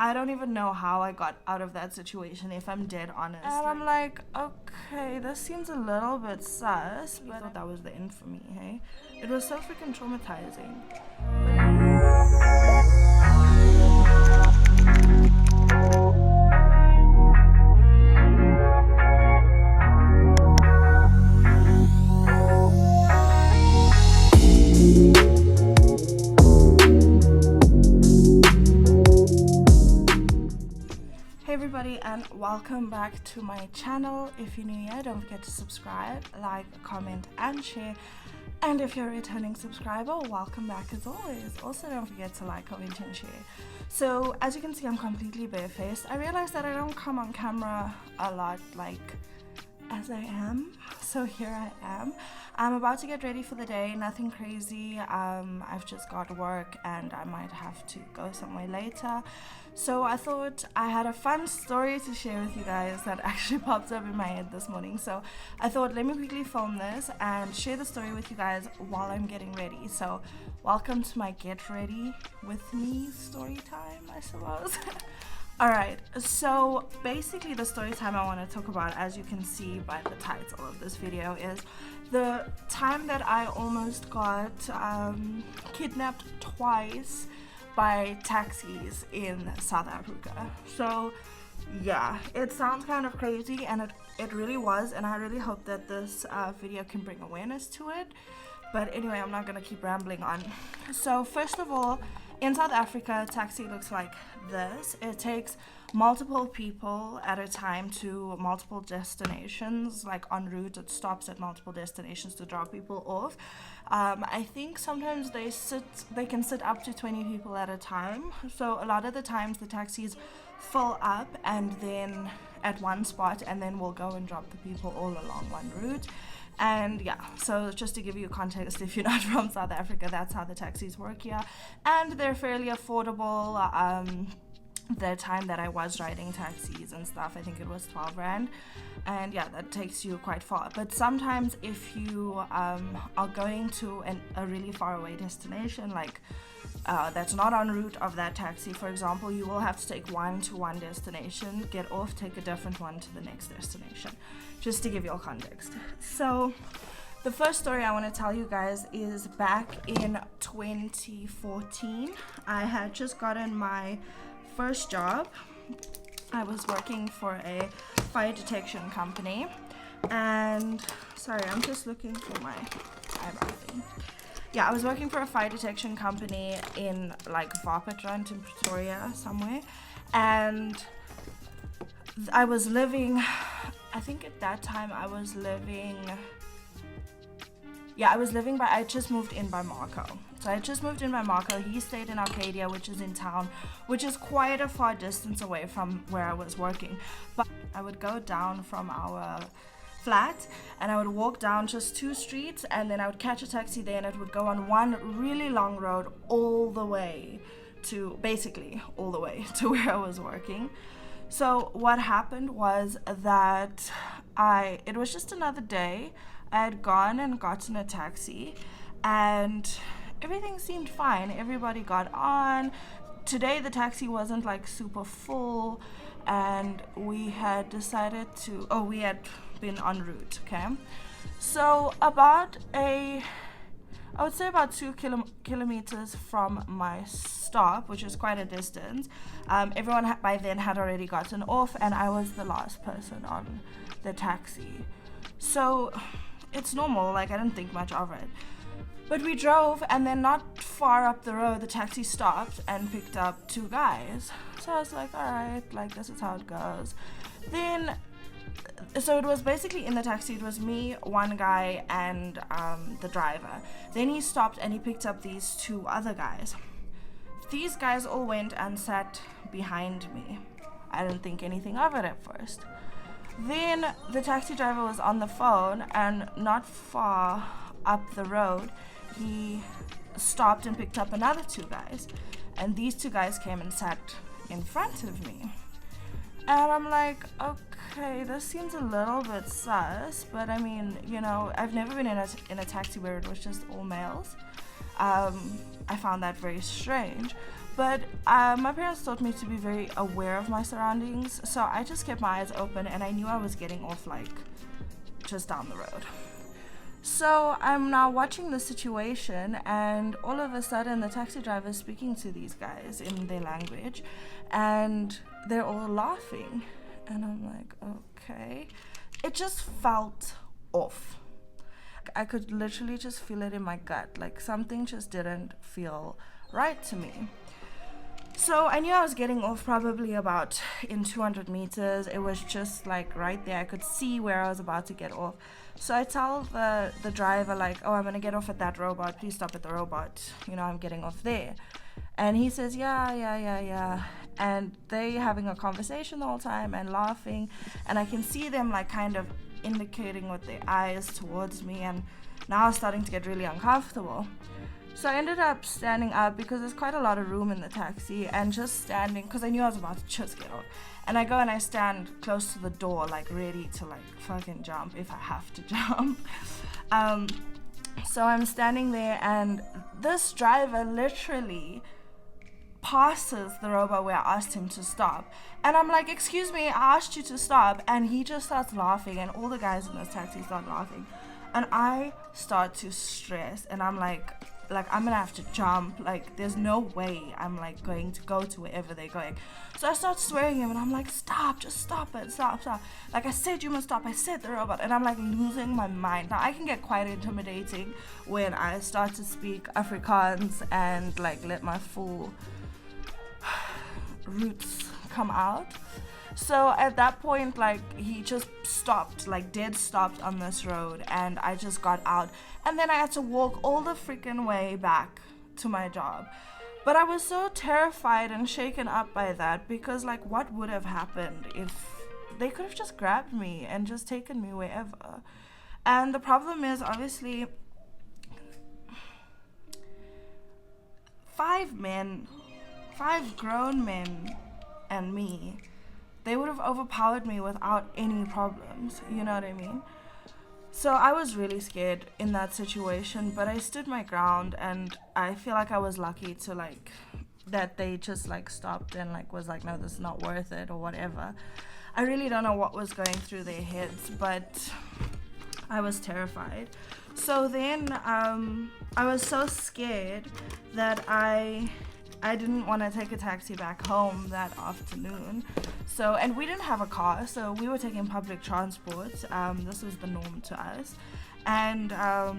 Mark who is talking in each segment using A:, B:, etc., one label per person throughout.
A: I don't even know how I got out of that situation, if I'm dead honest. And I'm like, okay, this seems a little bit sus, but I thought that was the end for me, hey? It was so freaking traumatizing. Hey everybody, and welcome back to my channel. If you're new here, don't forget to subscribe, like, comment and share. And if you're a returning subscriber, welcome back as always. Also, don't forget to like, comment and share. So as you can see, I'm completely barefaced. I realized that I don't come on camera a lot like as I am, so here I am. I'm about to get ready for the day, nothing crazy. I've just got work and I might have to go somewhere later. So I thought I had a fun story to share with you guys that actually popped up in my head this morning. So I thought, let me quickly film this and share the story with you guys while I'm getting ready. So welcome to my get ready with me story time, I suppose. Alright, so basically the story time I want to talk about, as you can see by the title of this video, is the time that I almost got kidnapped twice by taxis in South Africa. So yeah, it sounds kind of crazy, and it really was, and I really hope that this video can bring awareness to it. But anyway, I'm not gonna keep rambling on. So first of all, in South Africa, a taxi looks like this. It takes multiple people at a time to multiple destinations, like en route. It stops at multiple destinations to drop people off. I think sometimes they can sit up to 20 people at a time. So a lot of the times the taxis fill up and then at one spot, and then we'll go and drop the people all along one route. And yeah, so just to give you context, if you're not from South Africa, that's how the taxis work here, and they're fairly affordable. The time that I was riding taxis and stuff, I think it was 12 rand, and yeah, that takes you quite far. But sometimes if you are going to a really far away destination, like that's not en route of that taxi, for example, you will have to take one to one destination, get off, take a different one to the next destination, just to give you all context. So the first story I want to tell you guys is back in 2014. I had just gotten my first job. I was working for a fire detection company, and sorry, I'm just looking for my eyebrow thing. Yeah, I was working for a fire detection company in like Wappitrand in Pretoria somewhere, and I was living, I think at that time I just moved in by Marco. So I just moved in by Marco. He stayed in Arcadia, which is in town, which is quite a far distance away from where I was working. But I would go down from our flat and I would walk down just 2 streets, and then I would catch a taxi there, and it would go on one really long road all the way to where I was working. So what happened was that it was just another day. I had gone and gotten a taxi, and everything seemed fine. Everybody got on. Today the taxi wasn't like super full, and we had decided we had been en route, okay? So I would say about 2 kilometers from my stop, which is quite a distance, everyone by then had already gotten off, and I was the last person on the taxi. So it's normal, like I didn't think much of it. But we drove, and then not far up the road, the taxi stopped and picked up 2 guys. So I was like, alright, like this is how it goes. Then, so it was basically in the taxi, it was me, one guy, and the driver. Then he stopped and he picked up these 2 other guys. These guys all went and sat behind me. I didn't think anything of it at first. Then the taxi driver was on the phone, and not far up the road, he stopped and picked up another 2 guys. And these 2 guys came and sat in front of me. And I'm like, okay, this seems a little bit sus, but I mean, you know, I've never been in a taxi where it was just all males. I found that very strange. But my parents taught me to be very aware of my surroundings, so I just kept my eyes open, and I knew I was getting off like just down the road. So I'm now watching the situation, and all of a sudden the taxi driver is speaking to these guys in their language, and they're all laughing, and I'm like, okay. It just felt off. I could literally just feel it in my gut, like something just didn't feel right to me. So I knew I was getting off probably about in 200 meters. It was just like right there. I could see where I was about to get off. So I tell the driver like, oh, I'm going to get off at that robot. Please stop at the robot. You know, I'm getting off there. And he says, yeah. And they having a conversation the whole time and laughing. And I can see them like kind of indicating with their eyes towards me. And now it's starting to get really uncomfortable. So I ended up standing up because there's quite a lot of room in the taxi, and just standing because I knew I was about to just get off. And I go and I stand close to the door, like ready to like fucking jump if I have to jump. So I'm standing there, and this driver literally passes the robot where I asked him to stop. And I'm like, excuse me, I asked you to stop. And he just starts laughing, and all the guys in this taxi start laughing. And I start to stress, and I'm like I'm gonna have to jump. Like, there's no way I'm like going to go to wherever they're going. So I start swearing at him, and I'm like, stop, just stop it, stop. Like, I said you must stop, I said the robot. And I'm like losing my mind. Now I can get quite intimidating when I start to speak Afrikaans and like let my full roots come out. So at that point, like, he just stopped, like dead stopped on this road, and I just got out. And then I had to walk all the freaking way back to my job. But I was so terrified and shaken up by that, because like, what would have happened if they could have just grabbed me and just taken me wherever? And the problem is, obviously, 5 grown men and me, they would have overpowered me without any problems, you know what I mean? So I was really scared in that situation, but I stood my ground, and I feel like I was lucky to like that they just like stopped and like was like, no, this is not worth it or whatever. I really don't know what was going through their heads, but I was terrified. So then I was so scared that I didn't want to take a taxi back home that afternoon. So, and we didn't have a car, so we were taking public transport. This was the norm to us. And so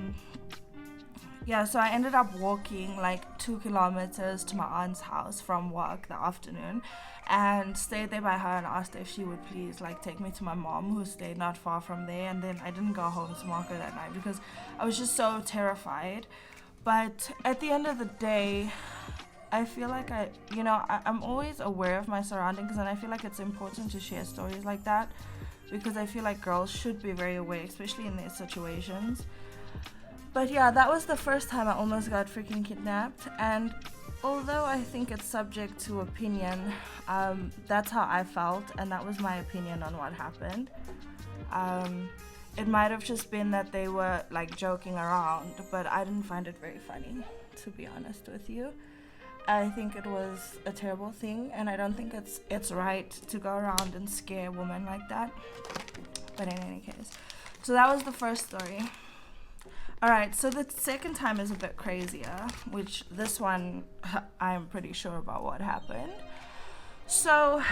A: I ended up walking like 2 kilometers to my aunt's house from work the afternoon, and stayed there by her and asked if she would please like take me to my mom, who stayed not far from there. And then I didn't go home to Marco that night because I was just so terrified. But at the end of the day, I feel like I'm always aware of my surroundings, and I feel like it's important to share stories like that, because I feel like girls should be very aware, especially in these situations. But yeah, that was the first time I almost got freaking kidnapped, and although I think it's subject to opinion, that's how I felt, and that was my opinion on what happened. It might have just been that they were like joking around, but I didn't find it very funny, to be honest with you. I think it was a terrible thing, and I don't think it's right to go around and scare women like that. But in any case, so that was the first story. Alright, so the second time is a bit crazier, which this one I'm pretty sure about what happened. So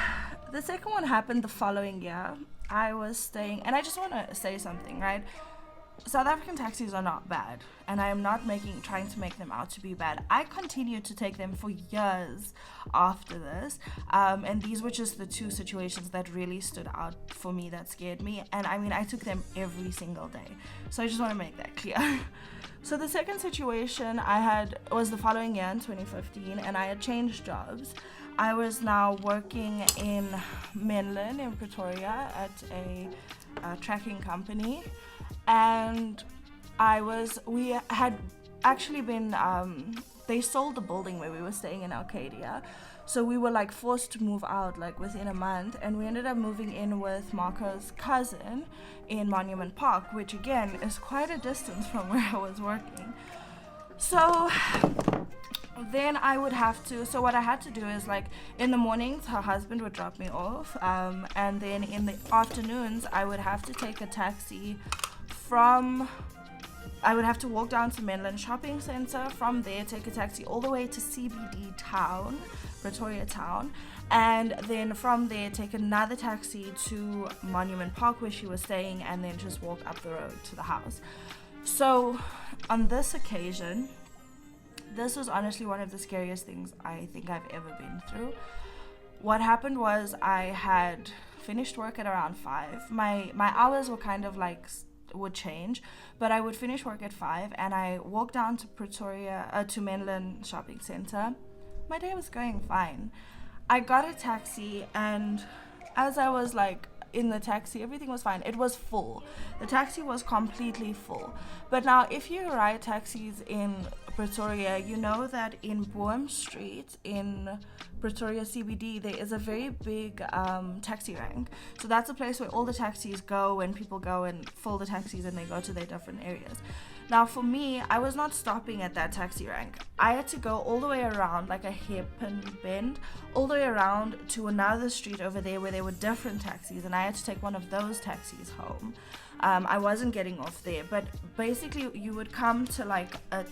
A: the second one happened the following year. I was staying, and I just want to say something, right? South African taxis are not bad, and I am not trying to make them out to be bad. I continued to take them for years after this, and these were just the 2 situations that really stood out for me that scared me. And I mean, I took them every single day, so I just want to make that clear. So the second situation I had was the following year in 2015, and I had changed jobs. I was now working in Menlyn in Pretoria at a tracking company. And we had actually been, they sold the building where we were staying in Arcadia. So we were like forced to move out like within a month, and we ended up moving in with Marco's cousin in Monument Park, which again is quite a distance from where I was working. So then I would have to, so what I had to do is, like, in the mornings her husband would drop me off, and then in the afternoons I would have to take a taxi I would have to walk down to Menlyn Shopping Centre, from there take a taxi all the way to CBD town, Pretoria town, and then from there take another taxi to Monument Park where she was staying, and then just walk up the road to the house. So on this occasion, this was honestly one of the scariest things I think I've ever been through. What happened was, I had finished work at around 5. My hours were kind of like would change, but I would finish work at 5 and I walked down to Pretoria to Menlyn Shopping Centre. My day was going fine. I got a taxi, and as I was like in the taxi, everything was fine. It was full. The taxi was completely full. But now, if you ride taxis in Pretoria, you know that in Boom Street in Pretoria CBD there is a very big taxi rank. So that's a place where all the taxis go when people go and fill the taxis and they go to their different areas. Now for me, I was not stopping at that taxi rank. I had to go all the way around, like a hairpin bend, all the way around to another street over there where there were different taxis, and I had to take one of those taxis home. I wasn't getting off there, but basically you would come to like a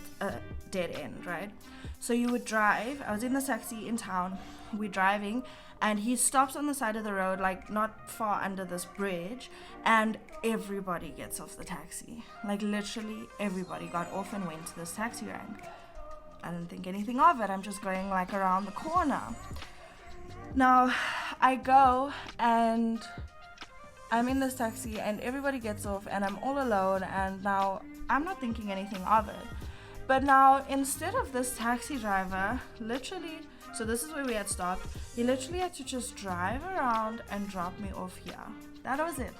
A: dead end, right? So you would drive. I was in the taxi in town, we're driving, and he stops on the side of the road, like not far under this bridge, and everybody gets off the taxi. Like literally everybody got off and went to this taxi rank. I didn't think anything of it. I'm just going like around the corner. Now I go and I'm in this taxi and everybody gets off and I'm all alone, and now I'm not thinking anything of it. But now, instead of this taxi driver literally, so this is where we had stopped, he literally had to just drive around and drop me off here. That was it.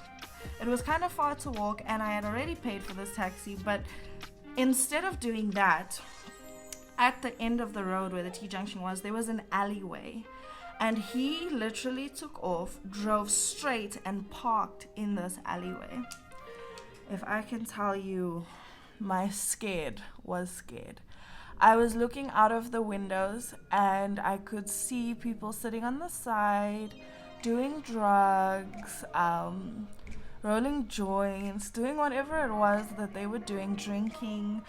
A: It was kind of far to walk and I had already paid for this taxi, but instead of doing that, at the end of the road where the T-junction was, there was an alleyway. And he literally took off, drove straight and parked in this alleyway. If I can tell you, my scared was scared. I was looking out of the windows and I could see people sitting on the side, doing drugs, rolling joints, doing whatever it was that they were doing, drinking.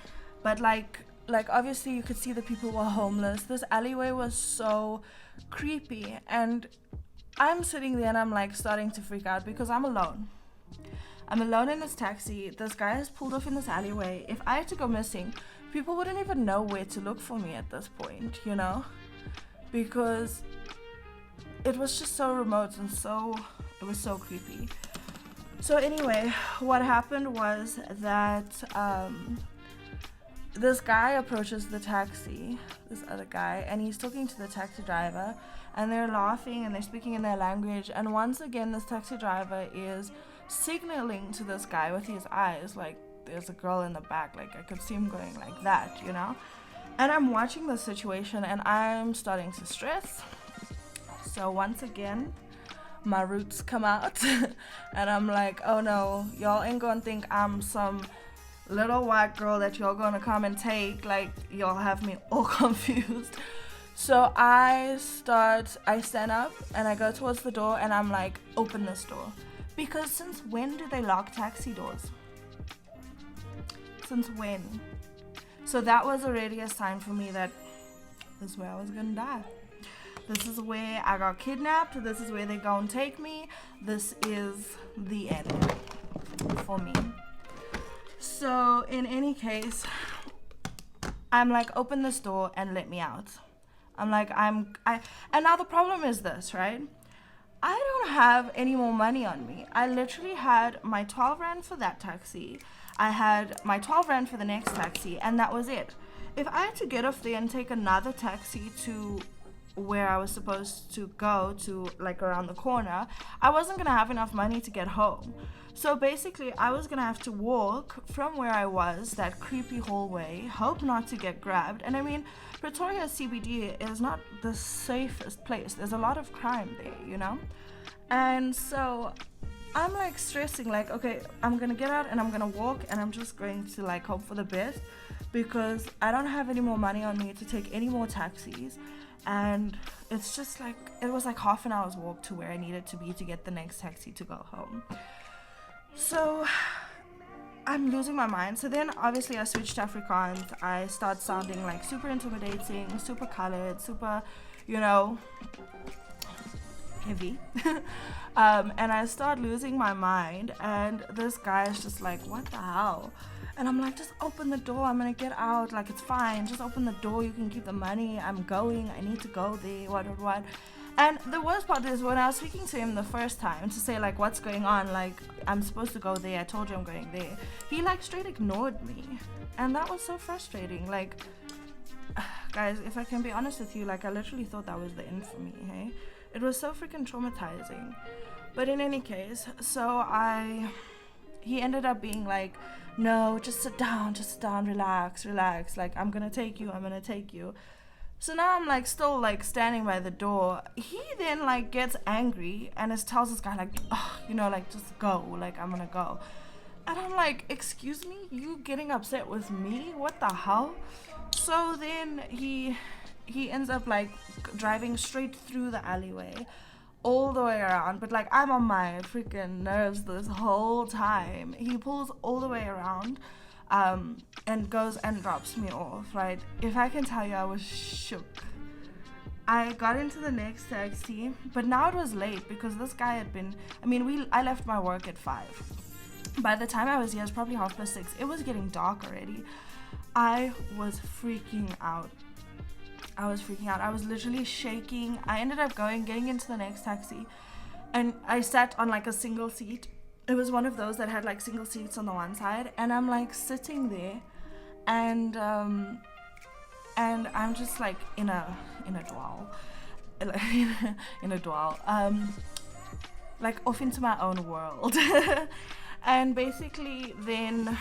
A: But like obviously you could see the people were homeless. This alleyway was so creepy, and I'm sitting there and I'm like starting to freak out because I'm alone. I'm alone in this taxi. This guy has pulled off in this alleyway. If I had to go missing, people wouldn't even know where to look for me at this point, you know? Because it was just so remote and it was so creepy. So anyway, what happened was that this guy approaches the taxi, this other guy, and he's talking to the taxi driver, and they're laughing and they're speaking in their language, and once again this taxi driver is signaling to this guy with his eyes, like there's a girl in the back, like I could see him going like that, you know? And I'm watching the situation and I'm starting to stress. So once again, my roots come out and I'm like, oh no, y'all ain't gonna think I'm some little white girl that y'all gonna come and take, like y'all have me all confused. So I stand up and I go towards the door and I'm like, open this door. Because since when do they lock taxi doors? Since when? So that was already a sign for me that this is where I was gonna die. This is where I got kidnapped. This is where they're gonna take me. This is the end for me. So in any case, I'm like, open this door and let me out. I'm like, and now the problem is this, right? I don't have any more money on me. I literally had my 12 rand for that taxi. I had my 12 rand for the next taxi, and that was it. If I had to get off there and take another taxi to where I was supposed to go to, like around the corner, I wasn't gonna have enough money to get home. So basically I was gonna have to walk from where I was, that creepy hallway, hope not to get grabbed. And I mean, Pretoria CBD is not the safest place. There's a lot of crime there, you know? And so I'm like stressing, like, okay, I'm gonna get out and I'm gonna walk and I'm just going to like hope for the best, because I don't have any more money on me to take any more taxis. And it's just like, it was like half an hour's walk to where I needed to be to get the next taxi to go home. So I'm losing my mind. So then obviously I switched to Afrikaans. I start sounding like super intimidating, super colored, super, you know, heavy. And I start losing my mind, and this guy is just like, what the hell? And I'm like, just open the door, I'm gonna get out, like, it's fine, just open the door, you can keep the money, I'm going, I need to go there, what. And the worst part is, when I was speaking to him the first time to say like, what's going on, like, I'm supposed to go there, I told you I'm going there, he like straight ignored me. And that was so frustrating. Like, guys, if I can be honest with you, like, I literally thought that was the end for me, hey? It was so freaking traumatizing. But in any case, so he ended up being like, no, just sit down, relax, like, I'm gonna take you. So now I'm like still like standing by the door. He then like gets angry and tells this guy like, oh, you know, like, just go, like, I'm gonna go. And I'm like, excuse me, you getting upset with me? What the hell? So then he ends up like driving straight through the alleyway all the way around, but like, I'm on my freaking nerves this whole time. He pulls all the way around and goes and drops me off, right? If I can tell you, I was shook. I got into the next taxi, but now it was late because this guy had been, I left my work at 5. By the time I was here, it was probably 6:30. It was getting dark already. I was freaking out. I was literally shaking. I ended up getting into the next taxi, and I sat on like a single seat. It was one of those that had like single seats on the one side, and I'm like sitting there, and I'm just like in a dwell, like off into my own world. And basically then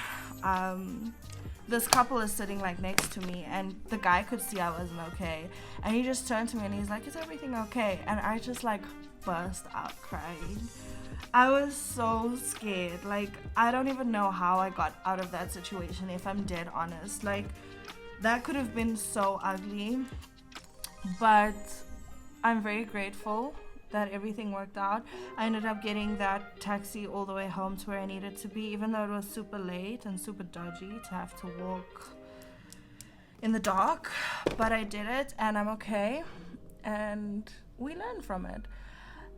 A: this couple is sitting like next to me, and the guy could see I wasn't okay, and he just turned to me and he's like, is everything okay? And I just like burst out crying. I was so scared. Like, I don't even know how I got out of that situation, if I'm dead honest. Like, that could have been so ugly, but I'm very grateful that everything worked out. I ended up getting that taxi all the way home to where I needed to be, even though it was super late and super dodgy to have to walk in the dark. But I did it, and I'm okay, and we learned from it.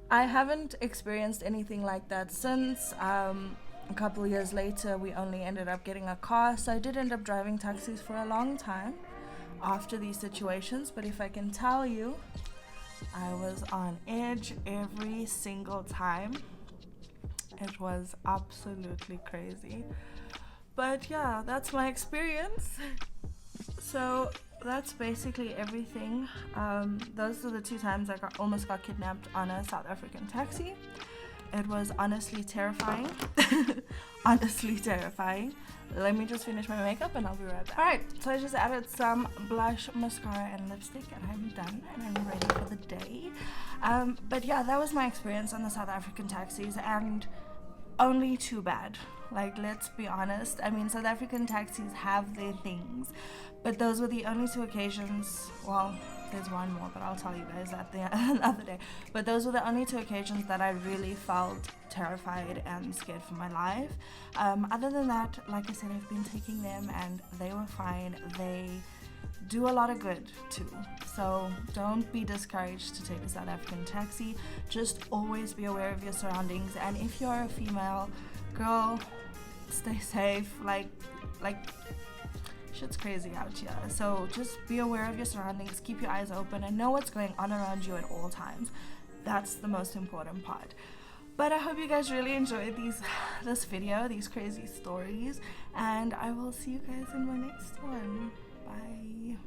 A: I haven't experienced anything like that since. A couple years later, we only ended up getting a car, so I did end up driving taxis for a long time after these situations. But if I can tell you, I was on edge every single time. It was absolutely crazy. But yeah, that's my experience. So that's basically everything. Those are the 2 times I almost got kidnapped on a South African taxi. It was honestly terrifying. Honestly terrifying. Let me just finish my makeup and I'll be right back. Alright, so I just added some blush, mascara and lipstick, and I'm done and I'm ready for the day. But yeah, that was my experience on the South African taxis, and only too bad. Like, let's be honest. South African taxis have their things, but those were the only 2 occasions. Well, there's one more, but I'll tell you guys that another day. But those were the only 2 occasions that I really felt terrified and scared for my life. Other than that, like I said, I've been taking them and they were fine. They do a lot of good too. So don't be discouraged to take a South African taxi. Just always be aware of your surroundings. And if you're a female girl, stay safe. Like shit's crazy out here. So just be aware of your surroundings, keep your eyes open, and know what's going on around you at all times. That's the most important part. But I hope you guys really enjoyed this video, these crazy stories, and I will see you guys in my next one. Bye.